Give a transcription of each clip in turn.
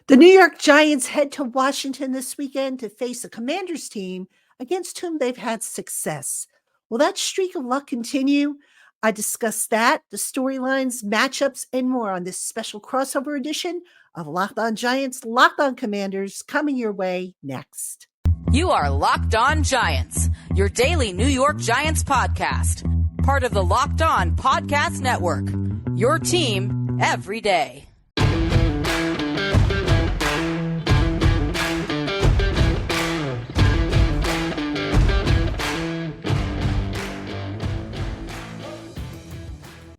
The New York Giants head to Washington this weekend to face a Commanders team against whom they've had success. Will that streak of luck continue? I discuss that, the storylines, matchups, and more on this special crossover edition of Locked On Giants, Locked On Commanders, coming your way next. You are Locked On Giants, your daily New York Giants podcast, part of the Locked On Podcast Network, your team every day.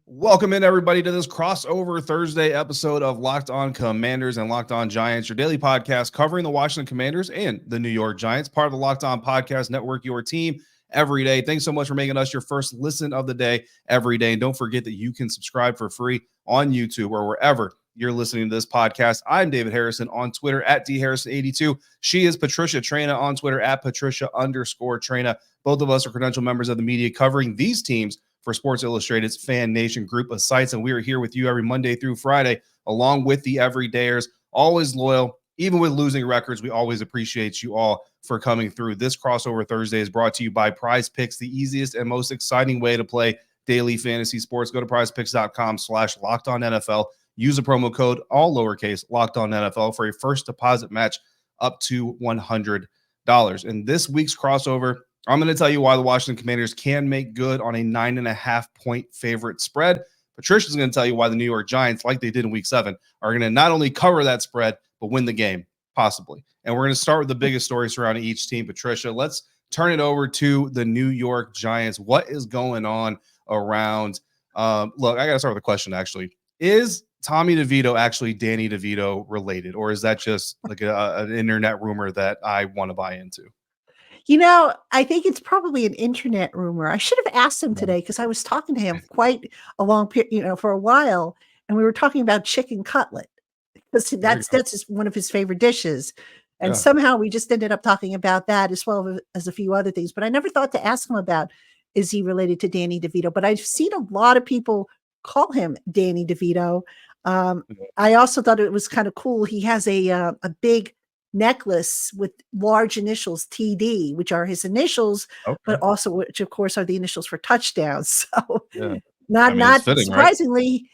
Welcome in, everybody, to this crossover Thursday episode of Locked On Commanders and Locked On Giants, your daily podcast covering the Washington Commanders and the New York Giants, part of the Locked On Podcast Network, your team every day. Thanks so much for making us your first listen of the day every day. And don't forget that you can subscribe for free on YouTube or wherever you're listening to this podcast. I'm David Harrison on Twitter at DHarrison82. She is Patricia Traina on Twitter at Patricia_Traina. Both of us are credential members of the media covering these teams for Sports Illustrated's Fan Nation group of sites. And we are here with you every Monday through Friday, along with the everydayers, always loyal, even with losing records. We always appreciate you all for coming through. This crossover Thursday is brought to you by Prize Picks, the easiest and most exciting way to play daily fantasy sports. Go to prizepicks.com/LockedOnNFL. Use the promo code, all lowercase, LockedOnNFL for a first deposit match up to $100. In this week's crossover, I'm going to tell you why the Washington Commanders can make good on a 9.5-point favorite spread. Patricia's going to tell you why the New York Giants, like they did in Week 7, are going to not only cover that spread, but win the game, possibly. And we're going to start with the biggest story surrounding each team. Patricia, let's turn it over to the New York Giants. What is going on around? Look, I got to start with a question, actually. Is Tommy DeVito actually Danny DeVito related, or is that just like an internet rumor that I want to buy into? You know, I think it's probably an internet rumor. I should have asked him today because I was talking to him quite a long period, for a while, and we were talking about chicken cutlet because that's just one of his favorite dishes. And somehow we just ended up talking about that as well as a few other things. But I never thought to ask him about, is he related to Danny DeVito? But I've seen a lot of people call him Danny DeVito. I also thought it was kind of cool. He has a big necklace with large initials TD, which are his initials, but also which of course are the initials for touchdowns. So not surprisingly,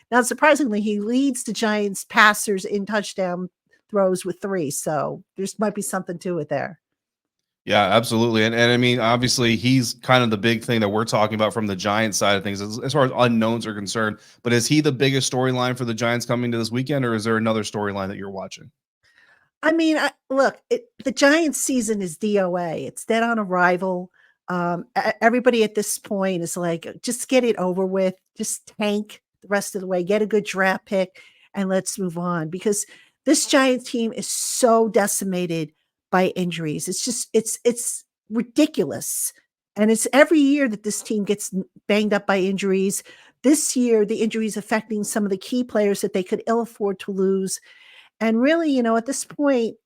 he leads the Giants passers in touchdown throws with 3. So there's might be something to it there. Yeah, absolutely. And I mean, obviously he's kind of the big thing that we're talking about from the Giants side of things as far as unknowns are concerned. But is he the biggest storyline for the Giants coming to this weekend, or is there another storyline that you're watching? I mean, the Giants season is DOA. It's dead on arrival. Everybody at this point is like, just get it over with. Just tank the rest of the way. Get a good draft pick, and let's move on. Because this Giants team is so decimated by injuries. It's ridiculous. And it's every year that this team gets banged up by injuries. This year, the injuries affecting some of the key players that they could ill afford to lose. And really, at this point,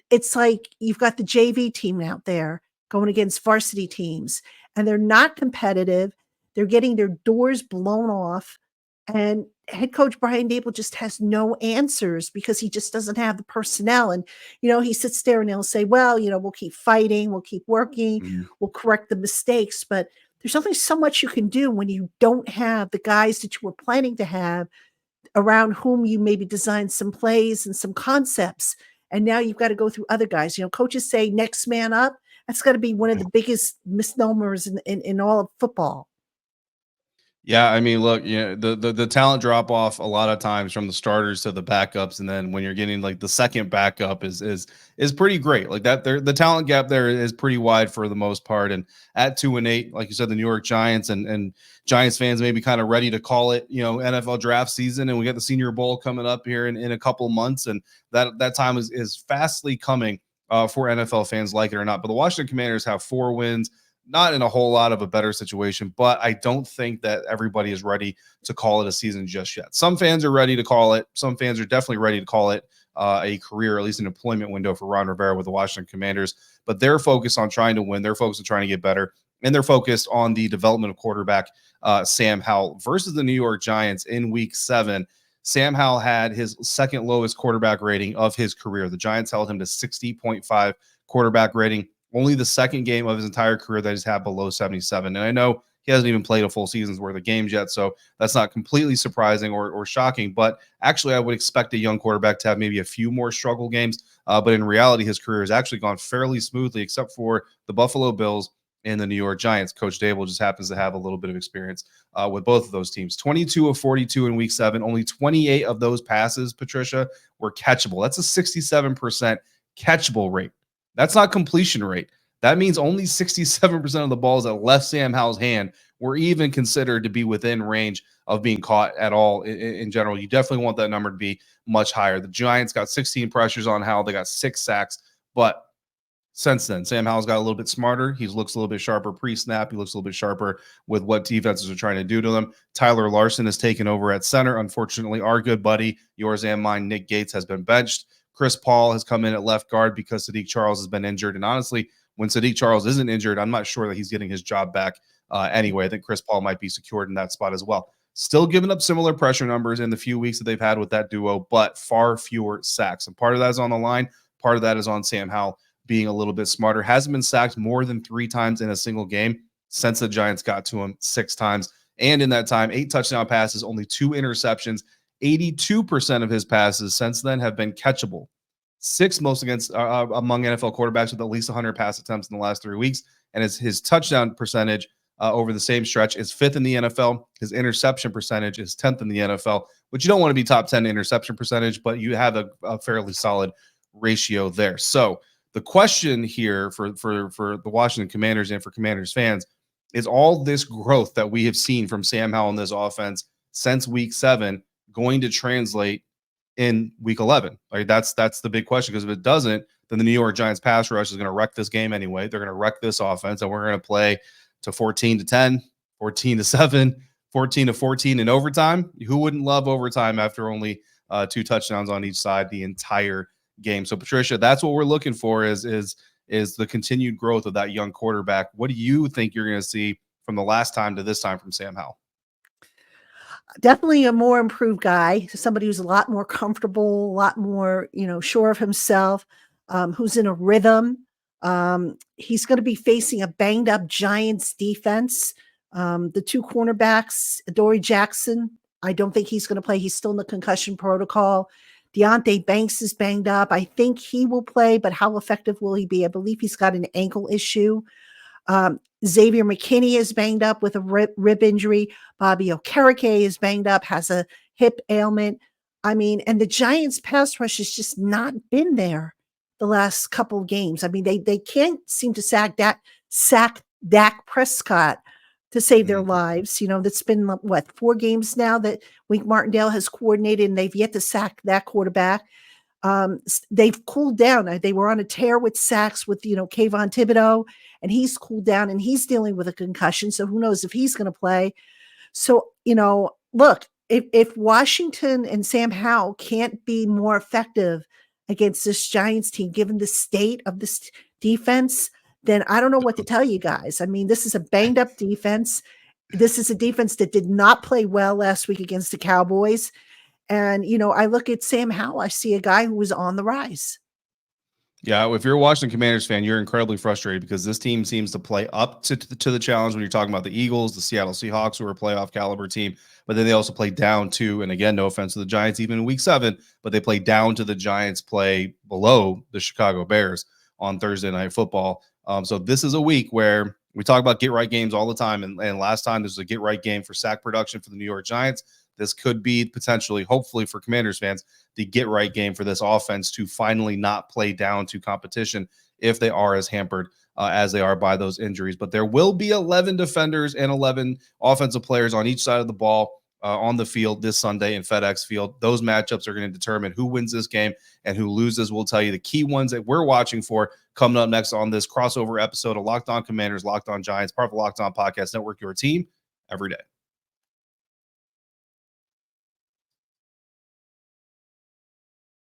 it's like you've got the JV team out there going against varsity teams, and they're not competitive. They're getting their doors blown off. And head coach Brian Dable just has no answers because he just doesn't have the personnel. And, he sits there and he'll say, well, we'll keep fighting. We'll keep working. We'll correct the mistakes. But there's only so much you can do when you don't have the guys that you were planning to have around whom you maybe designed some plays and some concepts. And now you've got to go through other guys. Coaches say next man up. That's got to be one of the biggest misnomers in all of football. Yeah, I mean, look, the talent drop off a lot of times from the starters to the backups, and then when you're getting like the second backup is pretty great. Like that, the talent gap there is pretty wide for the most part. And at 2-8, like you said, the New York Giants and Giants fans may be kind of ready to call it, NFL draft season, and we got the Senior Bowl coming up here in a couple months, and that time is fastly coming for NFL fans, like it or not. But the Washington Commanders have 4 wins. Not in a whole lot of a better situation, but I don't think that everybody is ready to call it a season just yet. Some fans are ready to call it. Some fans are definitely ready to call it a career, at least an employment window for Ron Rivera with the Washington Commanders. But they're focused on trying to win. They're focused on trying to get better. And they're focused on the development of quarterback Sam Howell versus the New York Giants in Week 7. Sam Howell had his second lowest quarterback rating of his career. The Giants held him to 60.5 quarterback rating. Only the second game of his entire career that he's had below 77. And I know he hasn't even played a full season's worth of games yet, so that's not completely surprising or shocking. But actually, I would expect a young quarterback to have maybe a few more struggle games. But in reality, his career has actually gone fairly smoothly, except for the Buffalo Bills and the New York Giants. Coach Dable just happens to have a little bit of experience with both of those teams. 22 of 42 in week 7. Only 28 of those passes, Patricia, were catchable. That's a 67% catchable rate. That's not completion rate. That means only 67% of the balls that left Sam Howell's hand were even considered to be within range of being caught at all in general. You definitely want that number to be much higher. The Giants got 16 pressures on Howell. They got 6 sacks. But since then, Sam Howell's got a little bit smarter. He looks a little bit sharper pre-snap. He looks a little bit sharper with what defenses are trying to do to them. Tyler Larson has taken over at center. Unfortunately, our good buddy, yours and mine, Nick Gates, has been benched. Chris Paul has come in at left guard because Sadiq Charles has been injured. And honestly, when Sadiq Charles isn't injured, I'm not sure that he's getting his job back anyway. I think Chris Paul might be secured in that spot as well. Still giving up similar pressure numbers in the few weeks that they've had with that duo, but far fewer sacks. And part of that is on the line. Part of that is on Sam Howell being a little bit smarter. Hasn't been sacked more than 3 times in a single game since the Giants got to him 6 times. And in that time, 8 touchdown passes, only 2 interceptions. 82% of his passes since then have been catchable. 6th most against among NFL quarterbacks with at least 100 pass attempts in the last 3 weeks. And his touchdown percentage over the same stretch is 5th in the NFL. His interception percentage is 10th in the NFL, which you don't want to be top 10 interception percentage, but you have a fairly solid ratio there. So the question here for the Washington Commanders and for Commanders fans is all this growth that we have seen from Sam Howell in this offense since week 7 going to translate in week 11? Like that's the big question, because if it doesn't, then the New York Giants pass rush is going to wreck this game anyway. They're going to wreck this offense, and we're going to play to 14-10, 14-7, 14-14 in overtime. Who wouldn't love overtime after only 2 touchdowns on each side the entire game? So Patricia, that's what we're looking for is the continued growth of that young quarterback. What do you think you're going to see from the last time to this time from Sam Howell? Definitely a more improved guy, somebody who's a lot more comfortable, a lot more, sure of himself, who's in a rhythm. He's going to be facing a banged up Giants defense. The 2 cornerbacks, Adoree Jackson, I don't think he's going to play. He's still in the concussion protocol. Deonte Banks is banged up. I think he will play, but how effective will he be? I believe he's got an ankle issue. Xavier McKinney is banged up with a rib injury. Bobby Okereke is banged up, has a hip ailment. And the Giants pass rush has just not been there the last couple of games. They can't seem to sack Dak Prescott to save their lives. That's been 4 games now that Wink Martindale has coordinated, and they've yet to sack that quarterback. They've cooled down. They were on a tear with sacks with, Kayvon Thibodeau, and he's cooled down and he's dealing with a concussion. So who knows if he's going to play. So, look, if Washington and Sam Howell can't be more effective against this Giants team, given the state of this defense, then I don't know what to tell you guys. This is a banged up defense. This is a defense that did not play well last week against the Cowboys. And, I look at Sam Howell, I see a guy who was on the rise. Yeah, if you're a Washington Commanders fan, you're incredibly frustrated because this team seems to play up to the challenge when you're talking about the Eagles, the Seattle Seahawks, who are a playoff caliber team, but then they also play down to, and again, no offense to the Giants, even in week 7, but they play down to the Giants play below the Chicago Bears on Thursday Night Football. So this is a week where we talk about get-right games all the time, and last time this was a get-right game for sack production for the New York Giants. This could be potentially, hopefully for Commanders fans, the get-right game for this offense to finally not play down to competition if they are as hampered as they are by those injuries. But there will be 11 defenders and 11 offensive players on each side of the ball on the field this Sunday in FedEx Field. Those matchups are going to determine who wins this game and who loses. We'll tell you the key ones that we're watching for coming up next on this crossover episode of Locked On Commanders, Locked On Giants, part of the Locked On Podcast Network, your team every day.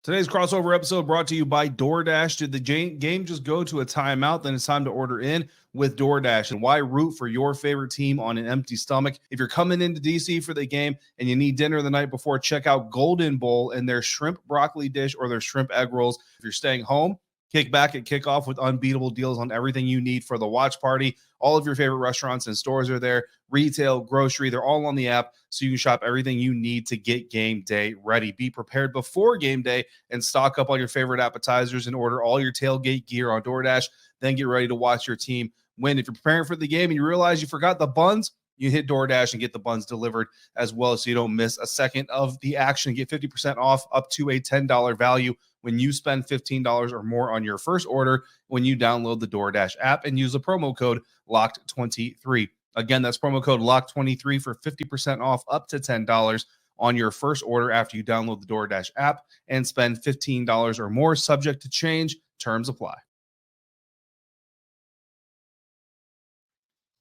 Today's crossover episode brought to you by DoorDash. Did the game just go to a timeout? Then it's time to order in with DoorDash. And why root for your favorite team on an empty stomach? If you're coming into DC for the game and you need dinner the night before, check out Golden Bowl and their shrimp broccoli dish or their shrimp egg rolls. If you're staying home, kick back at kickoff with unbeatable deals on everything you need for the watch party. All of your favorite restaurants and stores are there. Retail, grocery, they're all on the app, so you can shop everything you need to get game day ready. Be prepared before game day and stock up on your favorite appetizers and order all your tailgate gear on DoorDash. Then get ready to watch your team win. If you're preparing for the game and you realize you forgot the buns, you hit DoorDash and get the buns delivered as well, so you don't miss a second of the action. Get 50% off up to a $10 value when you spend $15 or more on your first order when you download the DoorDash app and use the promo code LOCKED23. Again, that's promo code LOCKED23 for 50% off up to $10 on your first order after you download the DoorDash app and spend $15 or more, subject to change. Terms apply.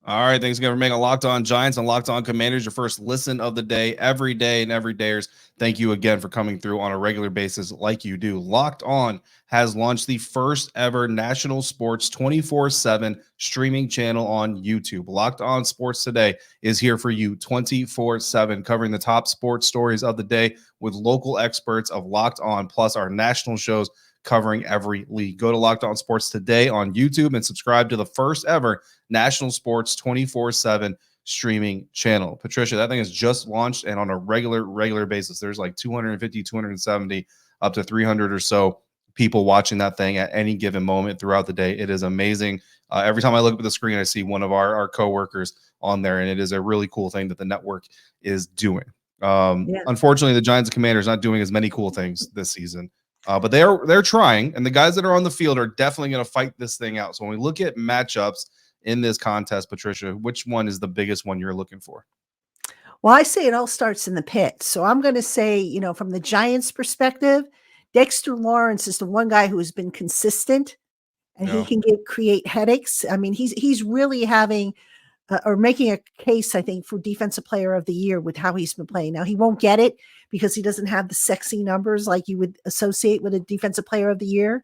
All right, thanks again for making Locked On Giants and Locked On Commanders your first listen of the day, every day and every dayers. Thank you again for coming through on a regular basis like you do. Locked On has launched the first ever national sports 24/7 streaming channel on YouTube. Locked On Sports Today is here for you 24/7, covering the top sports stories of the day with local experts of Locked On, plus our national shows covering every league. Go to Locked On Sports Today on YouTube and subscribe to the first ever national sports 24/7 streaming channel. Patricia, that thing is just launched, and on a regular basis, there's like 250, 270, up to 300 or so people watching that thing at any given moment throughout the day. It is amazing. Every time I look up at the screen, I see one of our coworkers on there, and it is a really cool thing that the network is doing. Unfortunately, the Giants and Commanders not doing as many cool things this season. But they're trying, and the guys that are on the field are definitely going to fight this thing out. So when we look at matchups in this contest, Patricia, which one is the biggest one you're looking for? Well, I say it all starts in the pit. So I'm going to say, from the Giants' perspective, Dexter Lawrence is the one guy who has been consistent, and he can create headaches. I mean, he's really having or making a case, I think, for Defensive Player of the Year with how he's been playing. Now, he won't get it because he doesn't have the sexy numbers like you would associate with a Defensive Player of the Year,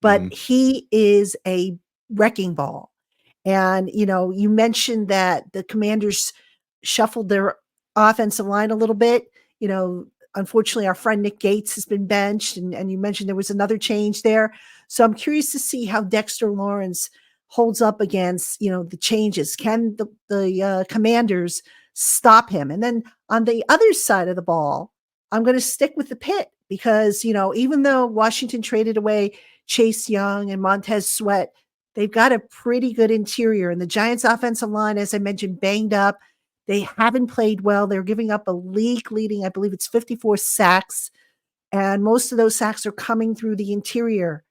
but he is a wrecking ball. And, you mentioned that the Commanders shuffled their offensive line a little bit. Unfortunately, our friend Nick Gates has been benched, and you mentioned there was another change there. So I'm curious to see how Dexter Lawrence holds up against, the changes. Can the Commanders stop him? And then on the other side of the ball, I'm going to stick with the pit because, even though Washington traded away Chase Young and Montez Sweat, they've got a pretty good interior. And the Giants offensive line, as I mentioned, banged up. They haven't played well. They're giving up a league leading, I believe it's 54 sacks. And most of those sacks are coming through the interior.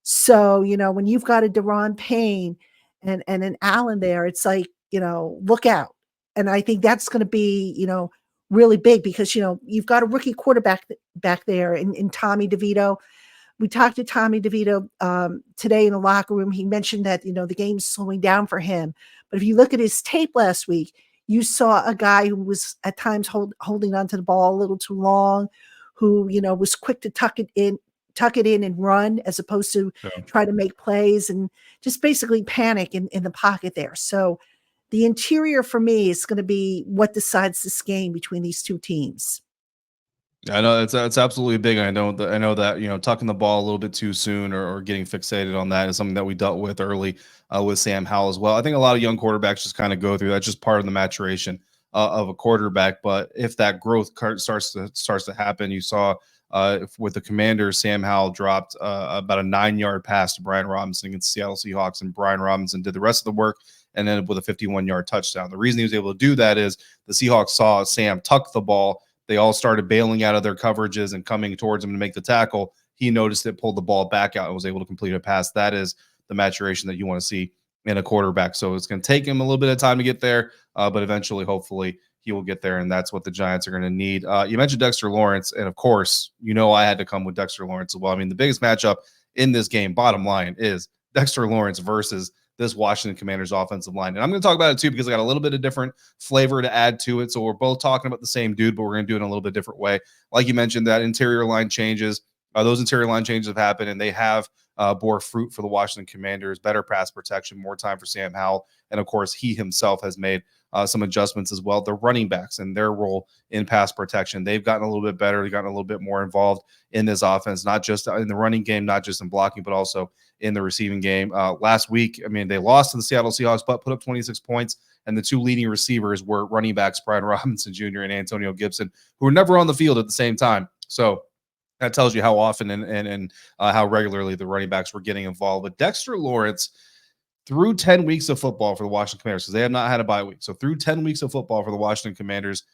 So, when you've got a Daron Payne and an Allen there, it's like, look out. And I think that's going to be, really big because, you've got a rookie quarterback back there in Tommy DeVito. We talked to Tommy DeVito today in the locker room. He mentioned that, the game's slowing down for him. But if you look at his tape last week, you saw a guy who was at times holding onto the ball a little too long, who, was quick to tuck it in and run as opposed to try to make plays and just basically panic in the pocket there. So the interior for me is going to be what decides this game between these two teams. I know it's absolutely big. I know that tucking the ball a little bit too soon or getting fixated on that is something that we dealt with early with Sam Howell as well. I think a lot of young quarterbacks just kind of go through that's just part of the maturation of a quarterback. But if that growth starts to happen, you saw with the Commanders, Sam Howell dropped about a 9-yard pass to Brian Robinson against the Seattle Seahawks, and Brian Robinson did the rest of the work and ended up with a 51-yard touchdown. The reason he was able to do that is the Seahawks saw Sam tuck the ball. They all started bailing out of their coverages and coming towards him to make the tackle. He noticed it, pulled the ball back out, and was able to complete a pass. That is the maturation that you want to see in a quarterback. So it's going to take him a little bit of time to get there, but eventually, hopefully, he will get there, and that's what the Giants are going to need. You mentioned Dexter Lawrence, and of course, I had to come with Dexter Lawrence as well. I mean, the biggest matchup in this game, bottom line, is Dexter Lawrence versus this Washington Commanders offensive line. And I'm going to talk about it too because I got a little bit of different flavor to add to it. So we're both talking about the same dude, but we're going to do it in a little bit different way. Like you mentioned, that interior line changes. Those interior line changes have happened, and they have bore fruit for the Washington Commanders. Better pass protection, more time for Sam Howell, and of course, he himself has made some adjustments as well. The running backs and their role in pass protection, they've gotten a little bit better. They've gotten a little bit more involved in this offense, not just in the running game, not just in blocking, but also in the receiving game. Last week, I mean, they lost to the Seattle Seahawks, but put up 26 points. And the two leading receivers were running backs Brian Robinson Jr. and Antonio Gibson, who were never on the field at the same time. So that tells you how often and how regularly the running backs were getting involved. But Dexter Lawrence, through 10 weeks of football for the Washington Commanders, because they have not had a bye week. So through 10 weeks of football for the Washington Commanders,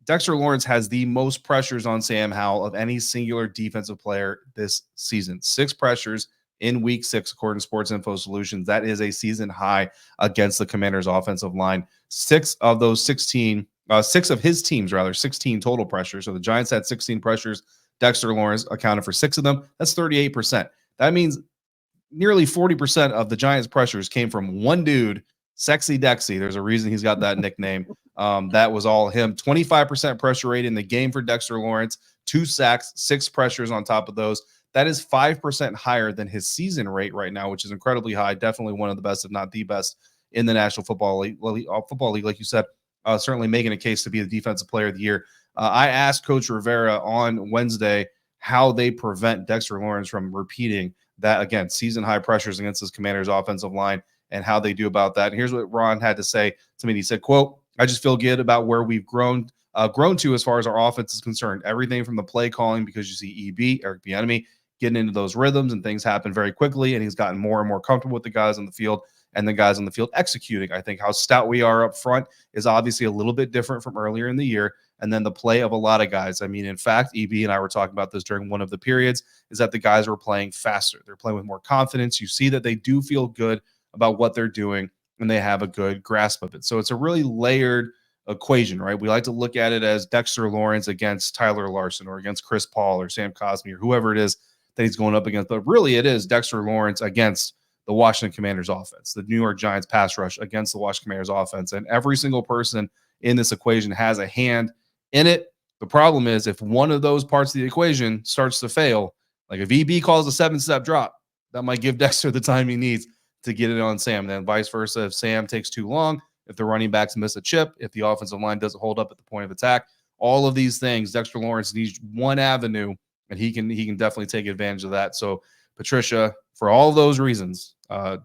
Dexter Lawrence has the most pressures on Sam Howell of any singular defensive player this season. 6 pressures in week 6, according to Sports Info Solutions. That is a season high against the Commanders' offensive line. 6 of those 16, 6 of his teams, rather, 16 total pressures. So the Giants had 16 pressures. Dexter Lawrence accounted for 6 of them. That's 38%. That means nearly 40% of the Giants' pressures came from one dude, Sexy Dexy. There's a reason he's got that nickname. That was all him. 25% pressure rate in the game for Dexter Lawrence, 2 sacks, 6 pressures on top of those. That is 5% higher than his season rate right now, which is incredibly high. Definitely one of the best, if not the best, in the National Football League. Like you said, certainly making a case to be the Defensive Player of the Year. I asked Coach Rivera on Wednesday how they prevent Dexter Lawrence from repeating that, again, season-high pressures against his Commanders' offensive line and how they do about that. And here's what Ron had to say to me. He said, quote, "I just feel good about where we've grown to as far as our offense is concerned. Everything from the play calling, because you see EB, Eric Bieniemy, getting into those rhythms and things happen very quickly, and he's gotten more and more comfortable with the guys on the field and the guys on the field executing. I think how stout we are up front is obviously a little bit different from earlier in the year. And then the play of a lot of guys. I mean, in fact, EB and I were talking about this during one of the periods, is that the guys were playing faster. They're playing with more confidence. You see that they do feel good about what they're doing, and they have a good grasp of it. So it's a really layered equation, right? We like to look at it as Dexter Lawrence against Tyler Larson or against Chris Paul or Sam Cosmi or whoever it is that he's going up against. But really it is Dexter Lawrence against the Washington Commanders offense, the New York Giants pass rush against the Washington Commanders offense. And every single person in this equation has a hand in it. The problem is if one of those parts of the equation starts to fail, like if EB calls a 7-step drop, that might give Dexter the time he needs to get it on Sam. And then vice versa, if Sam takes too long, if the running backs miss a chip, if the offensive line doesn't hold up at the point of attack, all of these things, Dexter Lawrence needs one avenue, and he can definitely take advantage of that. So Patricia, for all those reasons,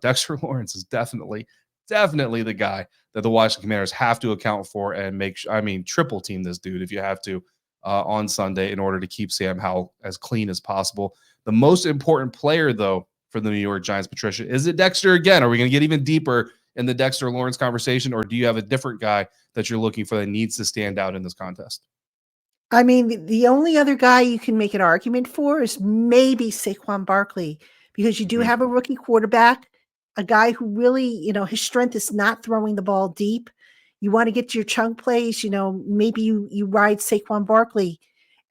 Dexter Lawrence is definitely the guy that the Washington Commanders have to account for and triple team this dude if you have to on Sunday in order to keep Sam Howell as clean as possible. The most important player, though, for the New York Giants, Patricia, is it Dexter again? Are we going to get even deeper in the Dexter Lawrence conversation, or do you have a different guy that you're looking for that needs to stand out in this contest? I mean, the only other guy you can make an argument for is maybe Saquon Barkley, because you do have a rookie quarterback, a guy who really, his strength is not throwing the ball deep. You want to get to your chunk plays, maybe you ride Saquon Barkley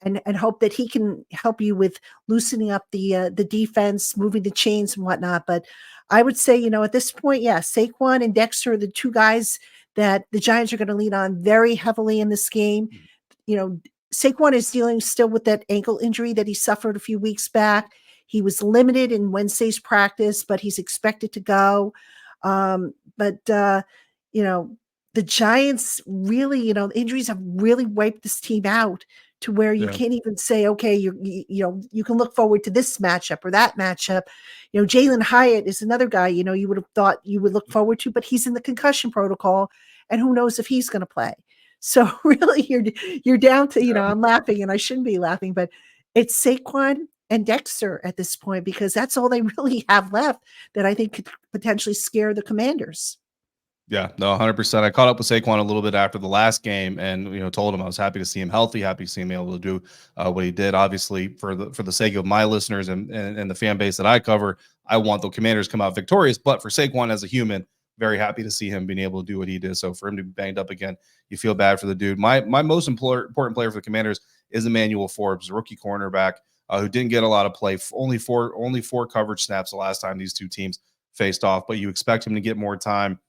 and hope that he can help you with loosening up the defense, moving the chains and whatnot. But I would say, at this point, yeah, Saquon and Dexter are the two guys that the Giants are going to lean on very heavily in this game. Saquon is dealing still with that ankle injury that he suffered a few weeks back. He was limited in Wednesday's practice, but he's expected to go. The Giants really, injuries have really wiped this team out to where you can't even say, okay, you can look forward to this matchup or that matchup. Jalen Hyatt is another guy, you would have thought you would look forward to, but he's in the concussion protocol, and who knows if he's going to play. So really you're down to, I'm laughing and I shouldn't be laughing, but it's Saquon and Dexter at this point, because that's all they really have left that I think could potentially scare the Commanders. Yeah, no, 100%. I caught up with Saquon a little bit after the last game and, told him I was happy to see him healthy, happy to see him able to do what he did. Obviously, for the sake of my listeners and the fan base that I cover, I want the Commanders to come out victorious. But for Saquon as a human, very happy to see him being able to do what he did. So for him to be banged up again, you feel bad for the dude. My most important player for the Commanders is Emmanuel Forbes, rookie cornerback who didn't get a lot of play, only four coverage snaps the last time these two teams faced off. But you expect him to get more time.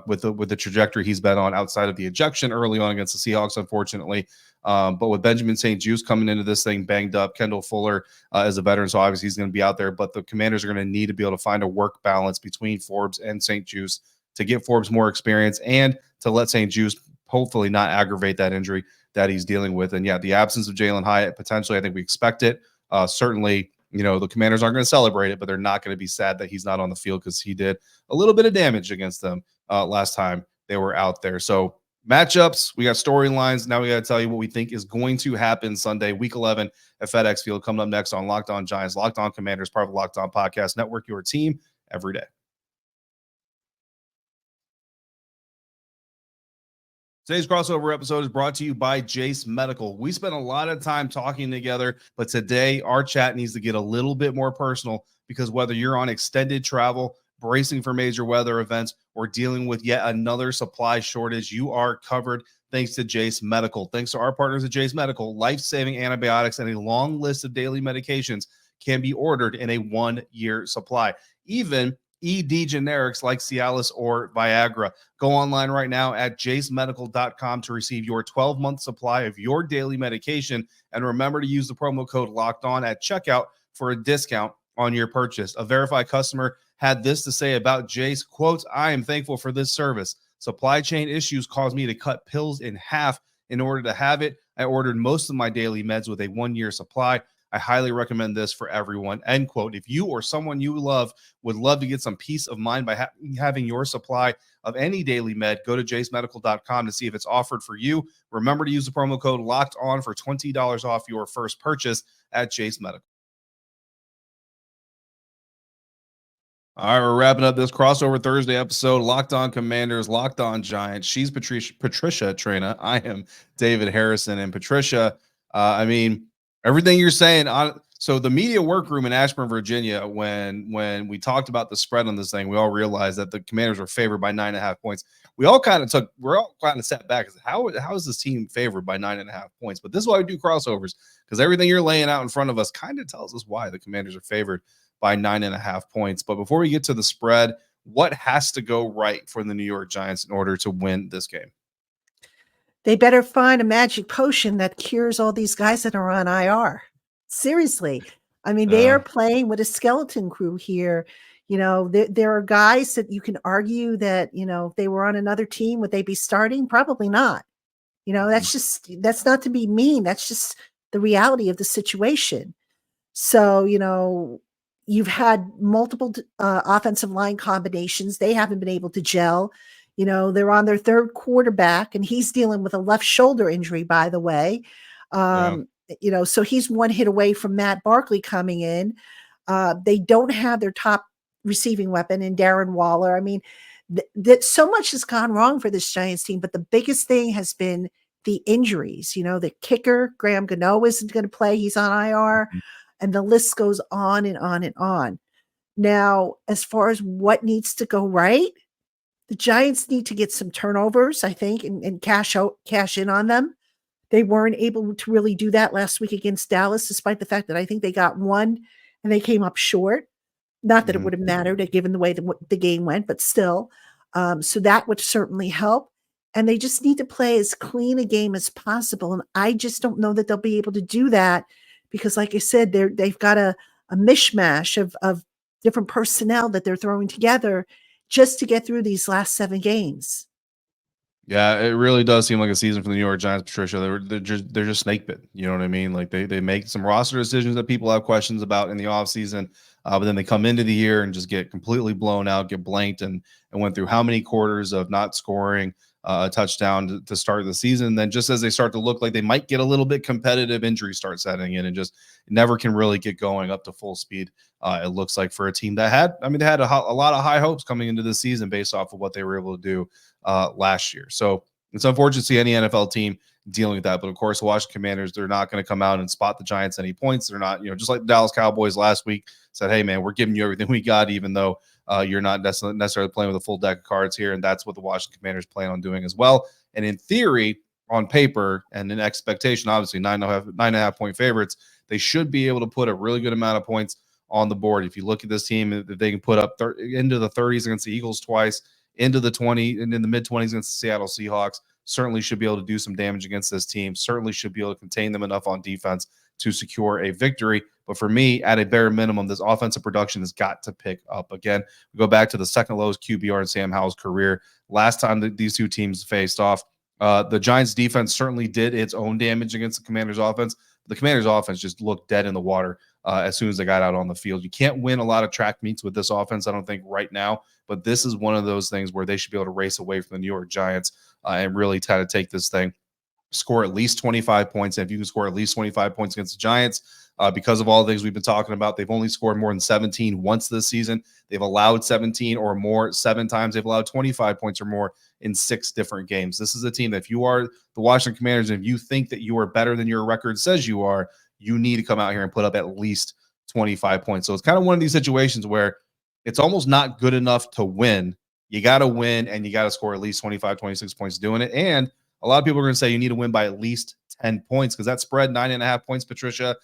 with the trajectory he's been on outside of the ejection early on against the Seahawks, unfortunately. But with Benjamin St-Juste coming into this thing banged up, Kendall Fuller is a veteran, so obviously he's going to be out there. But the Commanders are going to need to be able to find a work balance between Forbes and St-Juste to get Forbes more experience and to let St-Juste hopefully not aggravate that injury that he's dealing with. And yeah, the absence of Jalen Hyatt, potentially, I think we expect it. Certainly, the Commanders aren't going to celebrate it, but they're not going to be sad that he's not on the field because he did a little bit of damage against them last time they were out there. So matchups, we got storylines. Now we got to tell you what we think is going to happen Sunday, week 11 at FedEx Field. Coming up next on Locked On Giants, Locked On Commanders, part of the Locked On Podcast Network, your team every day. Today's crossover episode is brought to you by Jase Medical. We spent a lot of time talking together, but today our chat needs to get a little bit more personal because whether you're on extended travel, bracing for major weather events, or dealing with yet another supply shortage, you are covered thanks to Jase Medical. Thanks to our partners at Jase Medical, life-saving antibiotics and a long list of daily medications can be ordered in a 1-year supply. Even ED generics like Cialis or Viagra. Go online right now at jasemedical.com to receive your 12-month supply of your daily medication. And remember to use the promo code Locked On at checkout for a discount on your purchase. A verified customer had this to say about Jase, quote, "I am thankful for this service. Supply chain issues caused me to cut pills in half in order to have it. I ordered most of my daily meds with a 1-year supply. I highly recommend this for everyone," end quote. If you or someone you love would love to get some peace of mind by having your supply of any daily med, go to jasemedical.com to see if it's offered for you. Remember to use the promo code Locked On for $20 off your first purchase at Jase Medical. All right, we're wrapping up this crossover Thursday episode. Locked On Commanders, Locked On Giants. She's Patricia Traina. I am David Harrison. And Patricia, everything you're saying on so the media workroom in Ashburn, Virginia, when we talked about the spread on this thing, we all realized that the Commanders were favored by 9.5 points. We're all kind of sat back and said, how is this team favored by 9.5 points? But this is why we do crossovers, because everything you're laying out in front of us kind of tells us why the Commanders are favored by 9.5 points. But before we get to the spread, what has to go right for the New York Giants in order to win this game? They better find a magic potion that cures all these guys that are on IR. Seriously. They are playing with a skeleton crew here. There are guys that you can argue that, if they were on another team, would they be starting? Probably not. That's not to be mean. That's just the reality of the situation. So, you've had multiple offensive line combinations. They haven't been able to gel. They're on their third quarterback, and he's dealing with a left shoulder injury, by the way. So he's one hit away from Matt Barkley coming in. They don't have their top receiving weapon in Darren Waller. That so much has gone wrong for this Giants team, but the biggest thing has been the injuries. The kicker, Graham Gano, isn't going to play. He's on IR, and the list goes on and on and on. Now, as far as what needs to go right, the Giants need to get some turnovers, I think, and cash in on them. They weren't able to really do that last week against Dallas, despite the fact that I think they got one and they came up short. Not that it would have mattered given the way the game went, but still. So that would certainly help. And they just need to play as clean a game as possible. And I just don't know that they'll be able to do that because, like I said, they've got a mishmash of different personnel that they're throwing together just to get through these last 7 games. Yeah, it really does seem like a season for the New York Giants, Patricia. They're just snake bit. You know what I mean? Like they make some roster decisions that people have questions about in the offseason, but then they come into the year and just get completely blown out, get blanked, and went through how many quarters of not scoring a touchdown to start the season. And then just as they start to look like they might get a little bit competitive, injuries start setting in and just never can really get going up to full speed. It looks like for a team that they had a lot of high hopes coming into this season based off of what they were able to do last year. So it's unfortunate to see any NFL team dealing with that. But of course, the Washington Commanders, they're not going to come out and spot the Giants any points. They're not, just like the Dallas Cowboys last week said, hey man, we're giving you everything we got, even though you're not necessarily playing with a full deck of cards here. And that's what the Washington Commanders plan on doing as well. And in theory, on paper and in expectation, obviously 9.5 point favorites, they should be able to put a really good amount of points on the board. If you look at this team, if they can put up into the 30s against the Eagles twice, into the 20 and in the mid-20s against the Seattle Seahawks. Certainly should be able to do some damage against this team. Certainly should be able to contain them enough on defense to secure a victory. But for me, at a bare minimum, this offensive production has got to pick up. Again, we go back to the second lowest QBR in Sam Howell's career. Last time that these two teams faced off, the Giants defense certainly did its own damage against the Commanders offense. The Commanders offense just looked dead in the water as soon as they got out on the field. You can't win a lot of track meets with this offense, I don't think, right now. But this is one of those things where they should be able to race away from the New York Giants and really try to take this thing, score at least 25 points. And if you can score at least 25 points against the Giants, because of all the things we've been talking about, they've only scored more than 17 once this season. They've allowed 17 or more 7 times. They've allowed 25 points or more in 6 different games. This is a team that if you are the Washington Commanders and if you think that you are better than your record says you are, you need to come out here and put up at least 25 points. So it's kind of one of these situations where it's almost not good enough to win. You got to win, and you got to score at least 25, 26 points doing it. And a lot of people are going to say you need to win by at least 10 points because that spread 9.5 points, Patricia.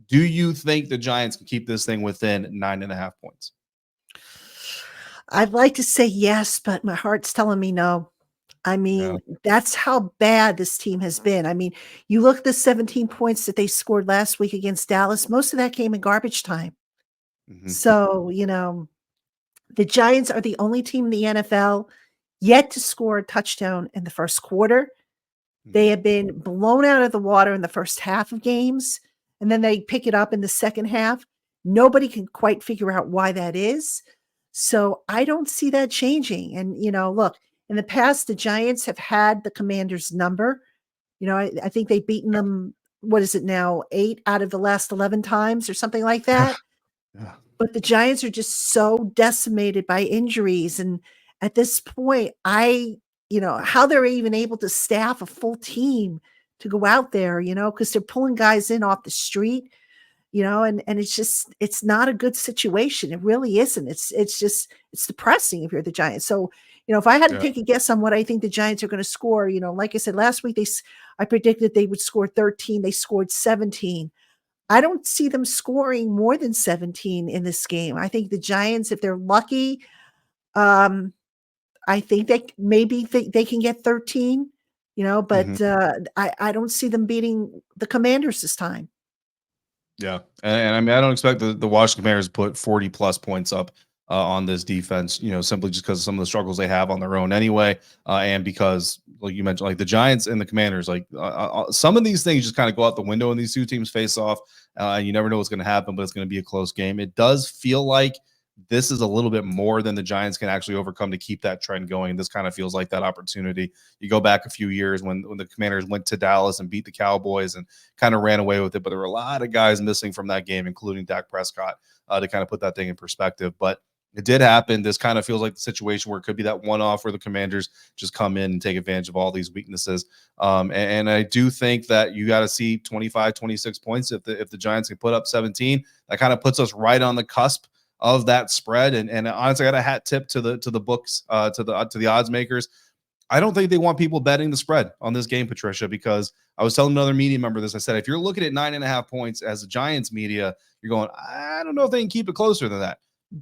Do you think the Giants can keep this thing within 9.5 points? I'd like to say yes, but my heart's telling me no. I mean, that's how bad this team has been. I mean, you look at the 17 points that they scored last week against Dallas. Most of that came in garbage time. So, the Giants are the only team in the NFL yet to score a touchdown in the first quarter. They have been blown out of the water in the first half of games, and then they pick it up in the second half. Nobody can quite figure out why that is. So I don't see that changing. And, look, in the past, the Giants have had the Commanders' number. I think they've beaten them, what is it now, 8 out of the last 11 times or something like that. Yeah. But the Giants are just so decimated by injuries. And at this point, how they're even able to staff a full team to go out there, because they're pulling guys in off the street, and it's not a good situation. It really isn't. It's depressing if you're the Giants. So, if I had to take a guess on what I think the Giants are going to score, like I said, last week, I predicted they would score 13. They scored 17. I don't see them scoring more than 17 in this game. I think the Giants, if they're lucky, I think they can get 13, but I don't see them beating the Commanders this time. Yeah. And I mean, I don't expect the Washington Commanders to put 40 plus points up on this defense, simply just because of some of the struggles they have on their own anyway. And because, like you mentioned, like the Giants and the Commanders, like some of these things just kind of go out the window when these two teams face off. And you never know what's going to happen, but it's going to be a close game. It does feel like this is a little bit more than the Giants can actually overcome to keep that trend going. This kind of feels like that opportunity. You go back a few years when the Commanders went to Dallas and beat the Cowboys and kind of ran away with it, but there were a lot of guys missing from that game, including Dak Prescott, to kind of put that thing in perspective. But it did happen. This kind of feels like the situation where it could be that one-off where the Commanders just come in and take advantage of all these weaknesses. And I do think that you got to see 25, 26 points if the Giants can put up 17. That kind of puts us right on the cusp of that spread. And honestly, I got a hat tip to the books, to the odds makers. I don't think they want people betting the spread on this game, Patricia, because I was telling another media member this. I said, if you're looking at 9.5 points as a Giants media, you're going, I don't know if they can keep it closer than that.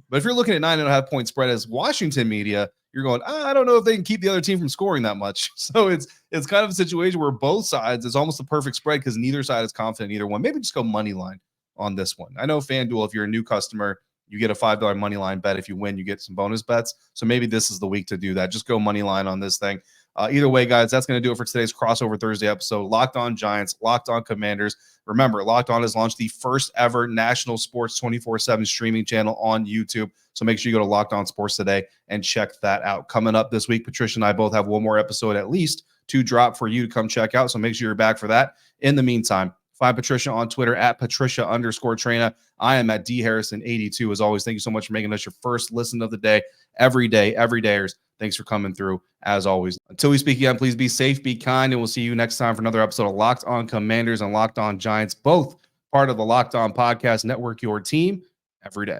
But if you're looking at 9.5 point spread as Washington media, you're going, I don't know if they can keep the other team from scoring that much. So it's kind of a situation where both sides, it's almost the perfect spread because neither side is confident in either one. Maybe just go money line on this one. I know FanDuel, if you're a new customer, you get a $5 money line bet. If you win, you get some bonus bets. So maybe this is the week to do that. Just go money line on this thing. Either way, guys, that's going to do it for today's Crossover Thursday episode. Locked On Giants, Locked On Commanders. Remember, Locked On has launched the first ever national sports 24/7 streaming channel on YouTube. So make sure you go to Locked On Sports today and check that out. Coming up this week, Patricia and I both have one more episode at least to drop for you to come check out. So make sure you're back for that. In the meantime, find Patricia on Twitter at Patricia_Traina. I am at DHarrison82. As always, thank you so much for making us your first listen of the day. Every dayers. Thanks for coming through, as always. Until we speak again, please be safe, be kind, and we'll see you next time for another episode of Locked On Commanders and Locked On Giants, both part of the Locked On Podcast Network, your team every day.